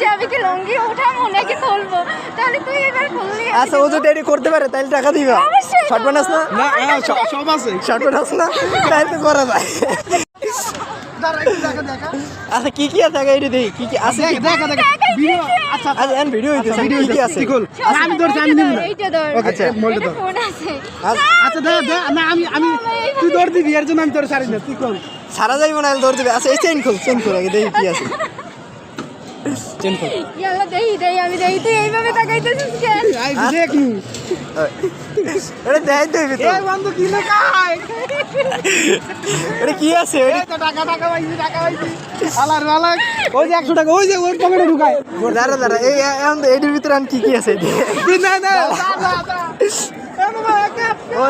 যে আমি কি লঙ্গি উঠাবো নাকি খুলবো, তাহলে তুই এবার খুললি। আচ্ছা ও যদি এটি করতে পারে তাহলে টাকা দিবা। শর্ট বানাস না? না সব আছে। শর্ট বানাস না? তাহলে তো করা যায়। আচ্ছা কি কি আছে আগে এটি দেখি কি কি আছে। দেখা ভিডিও। আচ্ছা আচ্ছা এন ভিডিও হইতেছে ভিডিও কি কি আছে? ঠিক আমি ধরছি, আমি নিব না। এইটা ধর। আচ্ছা মোবাইলটা ধর। ফোন আছে। আচ্ছা দে না আমি তুই ধর দিবি, এর জন্য আমি তোর সারি না, তুই কর। সারা যাইব না ধরে দিবে। আচ্ছা এই চেইন খোল আগে দেখি কি আছে। চেইন খোল। ইয়াল্লা দেই আমি দেই, তুই এইভাবে তাকাইতেছিস কেন? আই দেখ নি এটা দেখাই দেবে তো। এই বন্ধু কি লেখা আয় এটা কি আছে? এই তো টাকা পাইছি আলার আলার। ওই যে 100 টাকা ওই যে ওর পকেটে ঢুকায়। দাঁড়া এই এখন এটির ভিতরে আর কি কি আছে? না ও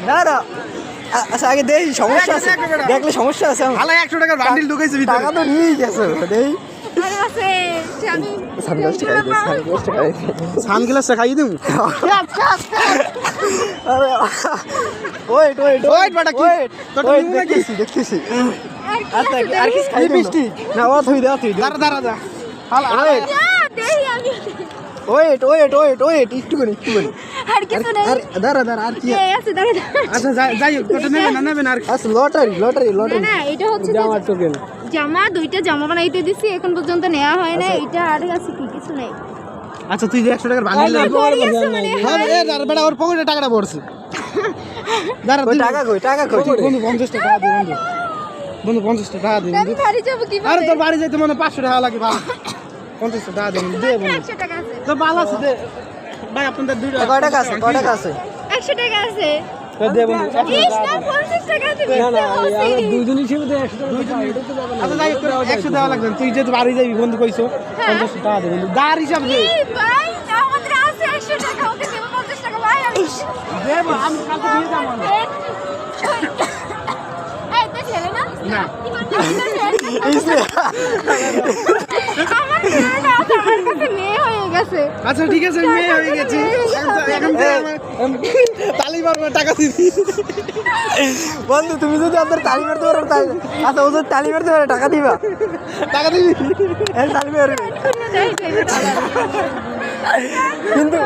দাঁড়া আচ্ছা আগে দেখি সমস্যা আছে, দেখলে সমস্যা আছে। আলা 100 টাকার বান্ডিল ঢুকাইছে ভিতরে। টাকা তো নিয়েই গেছে দেখি। আরে আছে আমি সানগ্লাসটা খাই দে। সানগ্লাসটা খাইয়ে দিমু। আরে ওয়েট Wait, বেটা, কি? তোরটা নিবো নাকি? দেখতেছি আর কি আর কি খাই লিপস্টিক। না ও থই দাও দাঁড়া হালা ওয়েট দেই আমি ওয়েট একটুখানি আর কিছু নেই। দাঁড়া আর কি এই আছে দাঁড়া। আচ্ছা যাই হোক, তোরটা নেবে না আর কি? আচ্ছা লটারি না এটা হচ্ছে যে জামার টোকেন। জামা, দুইটা জামা বানাইতে দিছি, এখন পর্যন্ত নেওয়া হয় না। এটা আর আছে কি কিছু নেই। আচ্ছা তুই যে 100 টাকার বান্ডিল পড়ে গেছে মানে দাঁড়া বেটা, ওর পকেটে টাকাটা পড়ছে। দাঁড়া ওই তুই টাকা কই বন্ধু 50 টাকা দে বন্ধু 50 টাকা দে আমি বাড়ি যাবো কি? আরে তোর বাড়ি যাইতে মনে 500 টাকা লাগে ভাই। 50 টাকা দে বন্ধু 100 টাকা আছে। তো ভালো আছে দে ভাই, আপনাদের দুইটা কয় টাকা আছে 100 টাকা আছে। তো দে বন্ধু 100 ইস টাকা। না 50 টাকা আছে। দুইজন হিসেবে 100 টাকা। আচ্ছা যাই হোক, তোর 100 টাকা লাগবে। তুই যেহেতু বাড়ি যাবি বন্ধু কইছো, 50 টাকা দে বন্ধু। দাঁড় হিসাব দে। এই ভাই আমাদের আছে 100 টাকা, ওকে দেব 50 টাকা ভাই। আমি দে আমি কালকে দিয়ে যাবো। এই তো ছেলে না? না। আমার কাছে মেয়ে হয়ে গেছে। আচ্ছা ঠিক আছে, মেয়ে হয়ে গেছি। এখন তো তালি মারবো, টাকা দিবি। বন্ধু তুমি যদি আপনার তালি মারতে পারো তাহলে আচ্ছা ও যদি তালি মারতে পারে টাকা দিবা। টাকা দিবি। তালি মারবে কিন্তু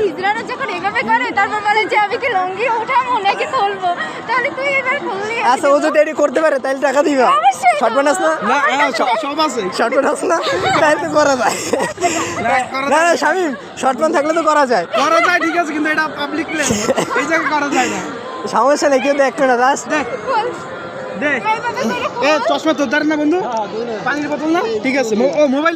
হিজড়ারা যখন এভাবে করে তারপর বলে যে আমি কি লঙ্গি উঠাবো নাকি খুলবো, তাহলে তুই এবার খুললি। আচ্ছা ও যদি এটি করতে পারে তাহলে টাকা দিবা। শর্ট বানাস না? না সব আছে। শর্ট বানাস না? তাহলে তো করা যায়। না শামিম শর্ট বান থাকলে তো করা যায়। করা যায় ঠিক আছে, কিন্তু এটা পাবলিক প্লেস, এই জায়গায় করা যায় না। সমস্যা নেই, কেউ দেখবে না দাস। দেখ দে এ চশমা তোর দ্বারা না বন্ধু? পানির বোতল না? ঠিক আছে, ও মোবাইল